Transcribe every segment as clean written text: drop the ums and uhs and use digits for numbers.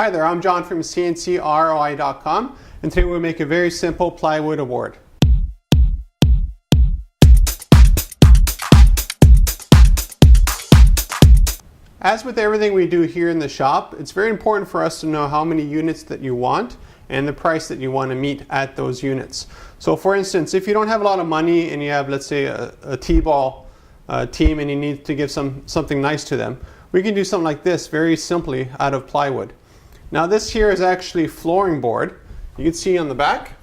Hi there, I'm John from CNCKing.com, and today we'll make a very simple plywood award. As with everything we do here in the shop, it's very important for us to know how many units that you want and the price that you want to meet at those units. So for instance, if you don't have a lot of money and you have, let's say, a T-ball team and you need to give something nice to them, we can do something like this very simply out of plywood. Now this here is actually flooring board. You can see on the back.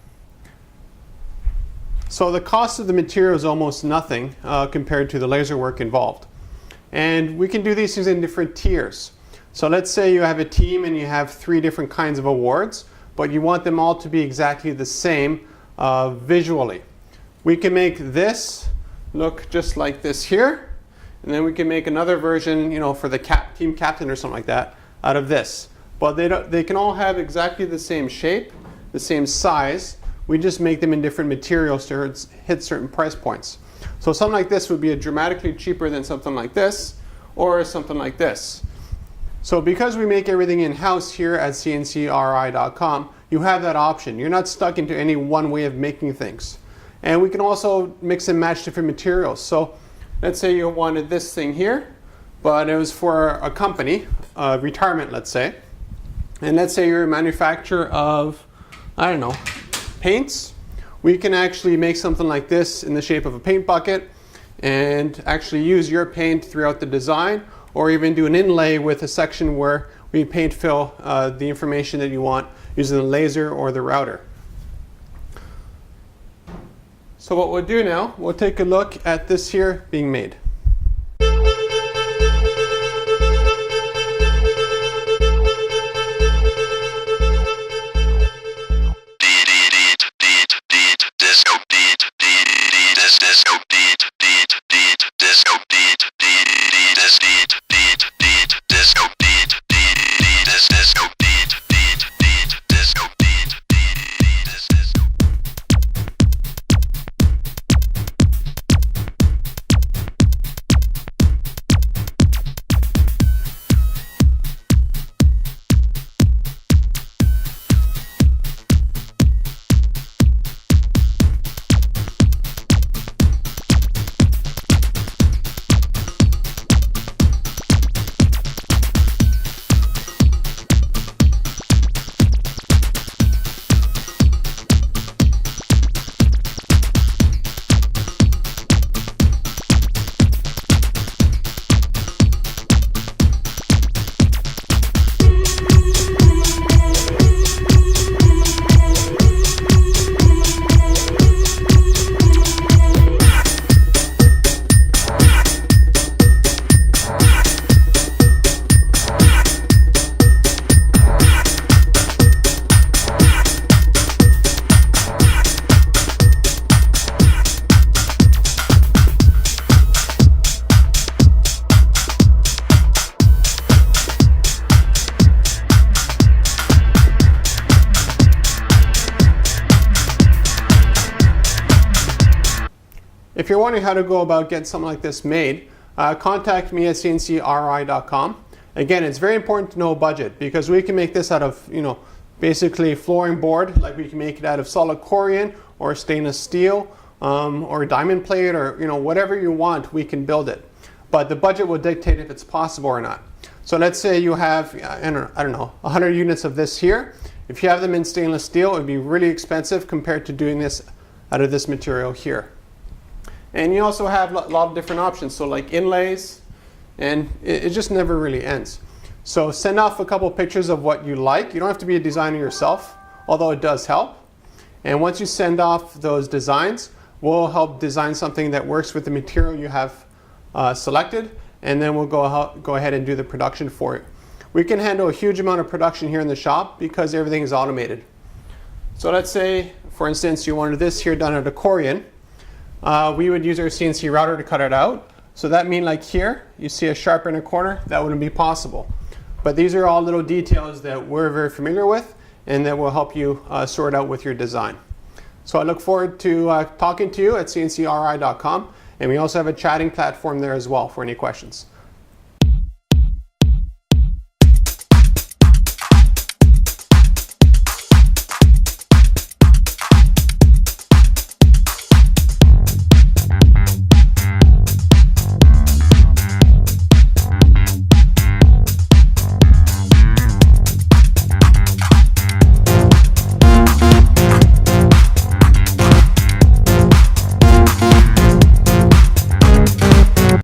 So the cost of the material is almost nothing compared to the laser work involved. And we can do these things in different tiers. So let's say you have a team and you have 3 different kinds of awards, but you want them all to be exactly the same visually. We can make this look just like this here, and then we can make another version, for the team captain or something like that, out of this. But they can all have exactly the same shape, the same size. We just make them in different materials to hit certain price points. So something like this would be dramatically cheaper than something like this or something like this. So because we make everything in-house here at CNCKing.com, you have that option. You're not stuck into any one way of making things. And we can also mix and match different materials. So let's say you wanted this thing here, but it was for a company, retirement, let's say. And let's say you're a manufacturer of, I don't know, paints. We can actually make something like this in the shape of a paint bucket and actually use your paint throughout the design, or even do an inlay with a section where we paint fill the information that you want using the laser or the router. So what we'll do now, we'll take a look at this here being made. If you're wondering how to go about getting something like this made, contact me at CNCKing.com. Again, it's very important to know budget, because we can make this out of, basically flooring board, like we can make it out of solid Corian or stainless steel or diamond plate, or whatever you want, we can build it. But the budget will dictate if it's possible or not. So let's say you have, I don't know, 100 units of this here. If you have them in stainless steel, it would be really expensive compared to doing this out of this material here. And you also have a lot of different options, so like inlays, and it just never really ends. So send off a couple pictures of what you like. You don't have to be a designer yourself, although it does help. And once you send off those designs, we'll help design something that works with the material you have selected, and then we'll go ahead and do the production for it. We can handle a huge amount of production here in the shop because everything is automated. So let's say, for instance, you wanted this here done at a Corian. We would use our CNC router to cut it out. So that means, like here, you see a sharp inner corner, that wouldn't be possible. But these are all little details that we're very familiar with and that will help you sort out with your design. So I look forward to talking to you at CNCKing.com, and we also have a chatting platform there as well for any questions.